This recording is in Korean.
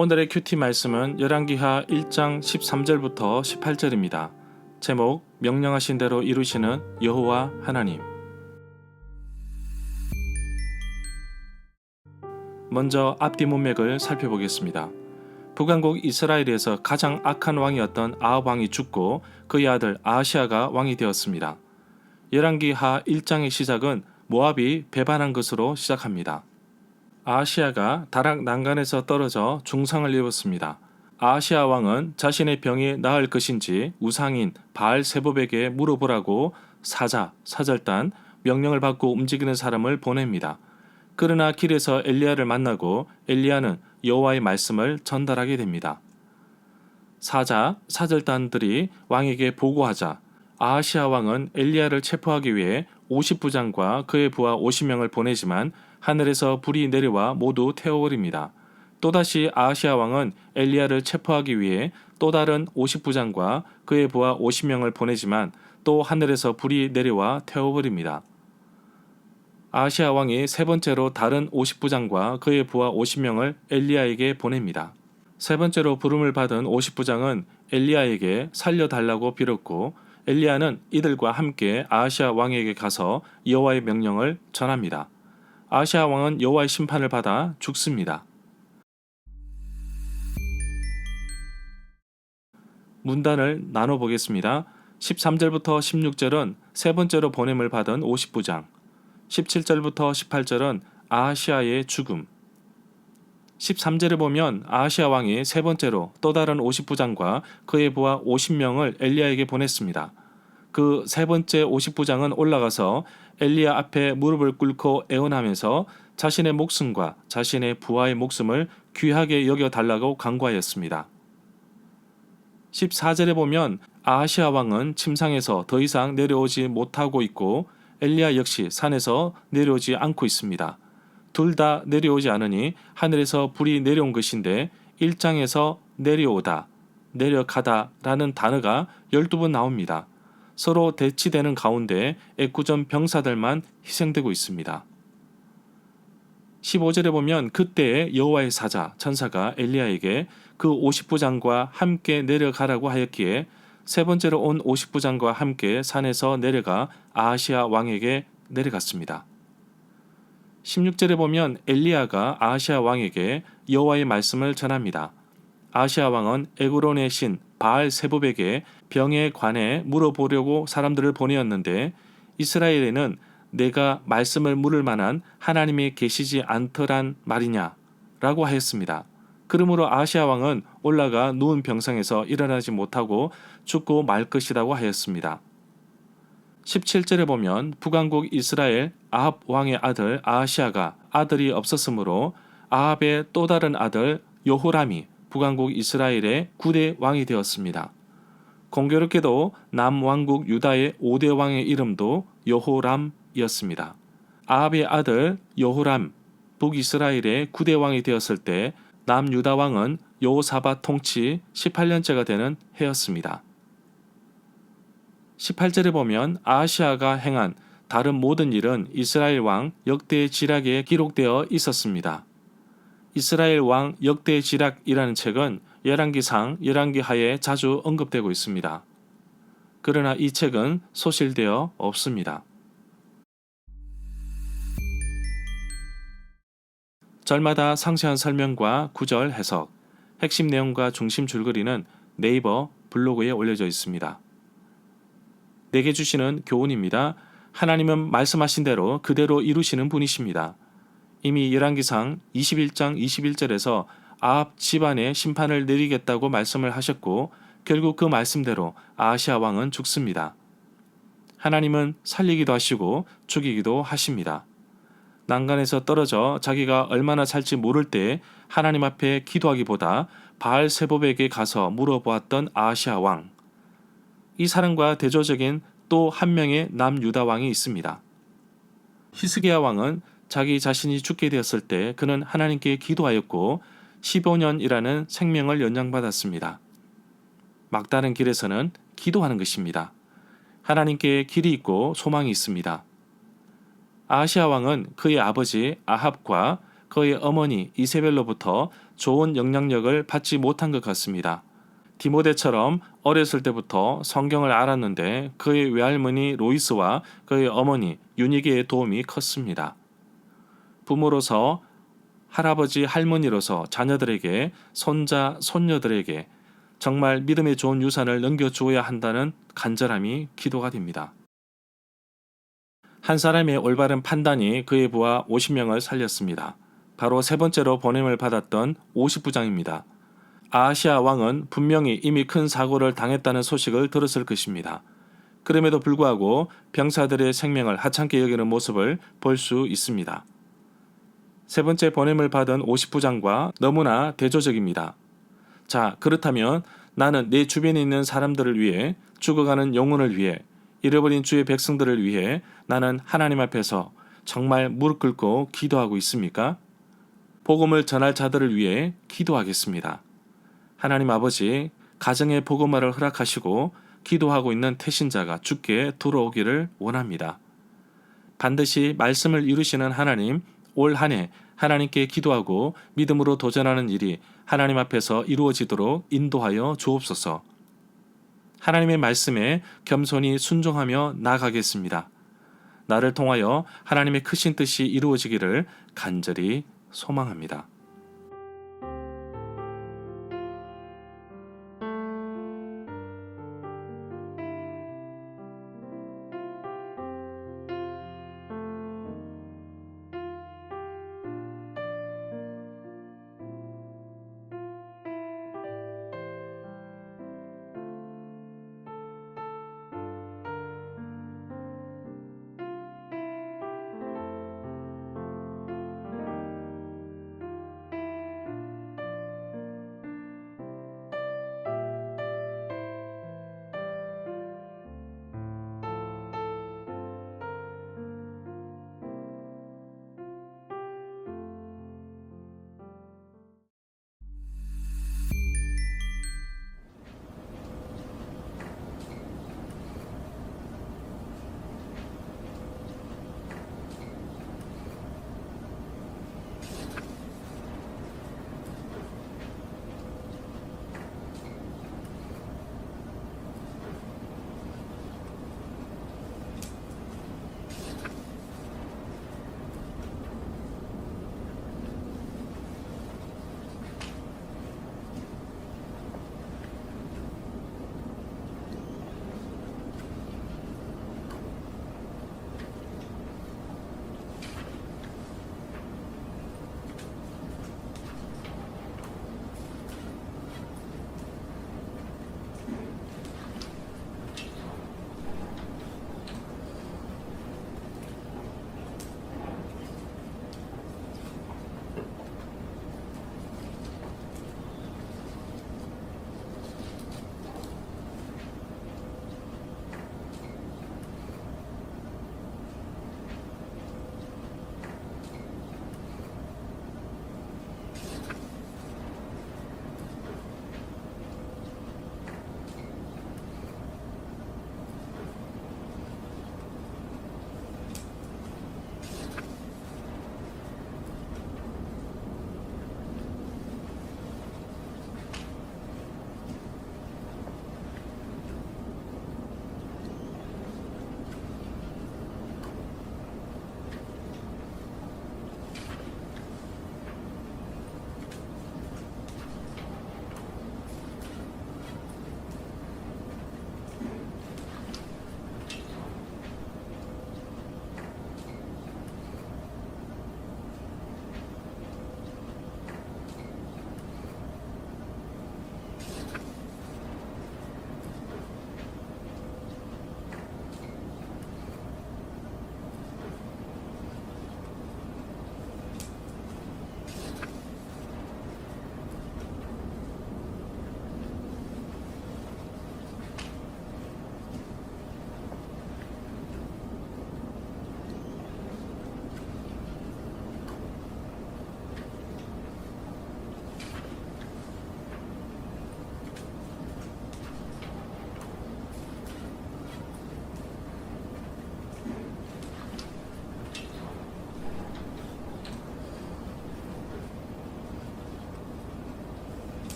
오늘의 큐티 말씀은 열왕기하 1장 13절부터 18절입니다. 제목, 명령하신 대로 이루시는 여호와 하나님. 먼저 앞뒤 문맥을 살펴보겠습니다. 북왕국 이스라엘에서 가장 악한 왕이었던 아합 왕이 죽고 그의 아들 아하시아가 왕이 되었습니다. 열왕기하 1장의 시작은 모압이 배반한 것으로 시작합니다. 아하시아가 다락 난간에서 떨어져 중상을 입었습니다. 아하시아 왕은 자신의 병이 나을 것인지 우상인 바알 세봅에게 물어보라고 사절단 명령을 받고 움직이는 사람을 보냅니다. 그러나 길에서 엘리야를 만나고 엘리야는 여호와의 말씀을 전달하게 됩니다. 사절단들이 왕에게 보고하자 아하시아 왕은 엘리야를 체포하기 위해 50부장과 그의 부하 50명을 보내지만 하늘에서 불이 내려와 모두 태워버립니다. 또다시 아하시아 왕은 엘리야를 체포하기 위해 또 다른 50부장과 그의 부하 50명을 보내지만 또 하늘에서 불이 내려와 태워버립니다. 아하시아 왕이 세 번째로 다른 50부장과 그의 부하 50명을 엘리야에게 보냅니다. 세 번째로 부름을 받은 50부장은 엘리야에게 살려달라고 빌었고 엘리야는 이들과 함께 아하시아 왕에게 가서 여호와의 명령을 전합니다. 아하시아 왕은 여호와의 심판을 받아 죽습니다. 문단을 나눠보겠습니다. 13절부터 16절은 세 번째로 보냄을 받은 50부장, 17절부터 18절은 아하시아의 죽음, 13절에 보면 아하시아 왕이 세 번째로 또 다른 50부장과 그의 부하 50명을 엘리야에게 보냈습니다. 그 세 번째 50부장은 올라가서 엘리야 앞에 무릎을 꿇고 애원하면서 자신의 목숨과 자신의 부하의 목숨을 귀하게 여겨달라고 간구하였습니다. 14절에 보면 아하시아 왕은 침상에서 더 이상 내려오지 못하고 있고 엘리야 역시 산에서 내려오지 않고 있습니다. 둘 다 내려오지 않으니 하늘에서 불이 내려온 것인데 1장에서 내려오다, 내려가다 라는 단어가 12번 나옵니다. 서로 대치되는 가운데 애꿎은 병사들만 희생되고 있습니다. 15절에 보면 그때에 여호와의 사자 천사가 엘리야에게 그 50부장과 함께 내려가라고 하였기에 세 번째로 온 50부장과 함께 산에서 내려가 아하시아 왕에게 내려갔습니다. 16절에 보면 엘리야가 아하시아 왕에게 여호와의 말씀을 전합니다. 아하시아 왕은 에그론의 신 바알 세봅에게 병에 관해 물어보려고 사람들을 보내었는데 이스라엘에는 내가 말씀을 물을 만한 하나님이 계시지 않더란 말이냐 라고 하였습니다. 그러므로 아하시아 왕은 올라가 누운 병상에서 일어나지 못하고 죽고 말 것이라고 하였습니다. 17절에 보면 북왕국 이스라엘 아합 왕의 아들 아하시아가 아들이 없었으므로 아합의 또 다른 아들 여호람이 북왕국 이스라엘의 9대 왕이 되었습니다. 공교롭게도 남왕국 유다의 5대 왕의 이름도 여호람이었습니다. 아합의 아들 여호람 북이스라엘의 9대 왕이 되었을 때 남유다 왕은 여호사밧 통치 18년째가 되는 해였습니다. 18절에 보면 아하시아가 행한 다른 모든 일은 이스라엘 왕 역대 지략에 기록되어 있었습니다. 이스라엘 왕 역대 지략이라는 책은 열왕기상, 열왕기하에 자주 언급되고 있습니다. 그러나 이 책은 소실되어 없습니다. 절마다 상세한 설명과 구절 해석, 핵심 내용과 중심 줄거리는 네이버 블로그에 올려져 있습니다. 내게 주시는 교훈입니다. 하나님은 말씀하신 대로 그대로 이루시는 분이십니다. 이미 열왕기상 21장 21절에서 아합 집안의 심판을 내리겠다고 말씀을 하셨고 결국 그 말씀대로 아하시아 왕은 죽습니다. 하나님은 살리기도 하시고 죽이기도 하십니다. 난간에서 떨어져 자기가 얼마나 살지 모를 때 하나님 앞에 기도하기보다 바알 세봅에게 가서 물어보았던 아하시아 왕. 이 사람과 대조적인 또 한 명의 남유다 왕이 있습니다. 히스기야 왕은 자기 자신이 죽게 되었을 때 그는 하나님께 기도하였고 15년이라는 생명을 연장받았습니다. 막다른 길에서는 기도하는 것입니다. 하나님께 길이 있고 소망이 있습니다. 아하시아 왕은 그의 아버지 아합과 그의 어머니 이세벨로부터 좋은 영향력을 받지 못한 것 같습니다. 디모데처럼 어렸을 때부터 성경을 알았는데 그의 외할머니 로이스와 그의 어머니 유니게의 도움이 컸습니다. 부모로서 할아버지 할머니로서 자녀들에게 손자 손녀들에게 정말 믿음의 좋은 유산을 넘겨주어야 한다는 간절함이 기도가 됩니다. 한 사람의 올바른 판단이 그의 부하 50명을 살렸습니다. 바로 세 번째로 보냄을 받았던 50부장입니다. 아하시아 왕은 분명히 이미 큰 사고를 당했다는 소식을 들었을 것입니다. 그럼에도 불구하고 병사들의 생명을 하찮게 여기는 모습을 볼 수 있습니다. 세 번째 보냄을 받은 50부장과 너무나 대조적입니다. 자, 그렇다면 나는 내 주변에 있는 사람들을 위해, 죽어가는 영혼을 위해, 잃어버린 주의 백성들을 위해 나는 하나님 앞에서 정말 무릎 꿇고 기도하고 있습니까? 복음을 전할 자들을 위해 기도하겠습니다. 하나님 아버지, 가정의 복음화를 허락하시고 기도하고 있는 태신자가 주께 들어오기를 원합니다. 반드시 말씀을 이루시는 하나님, 올 한 해 하나님께 기도하고 믿음으로 도전하는 일이 하나님 앞에서 이루어지도록 인도하여 주옵소서. 하나님의 말씀에 겸손히 순종하며 나아가겠습니다. 나를 통하여 하나님의 크신 뜻이 이루어지기를 간절히 소망합니다.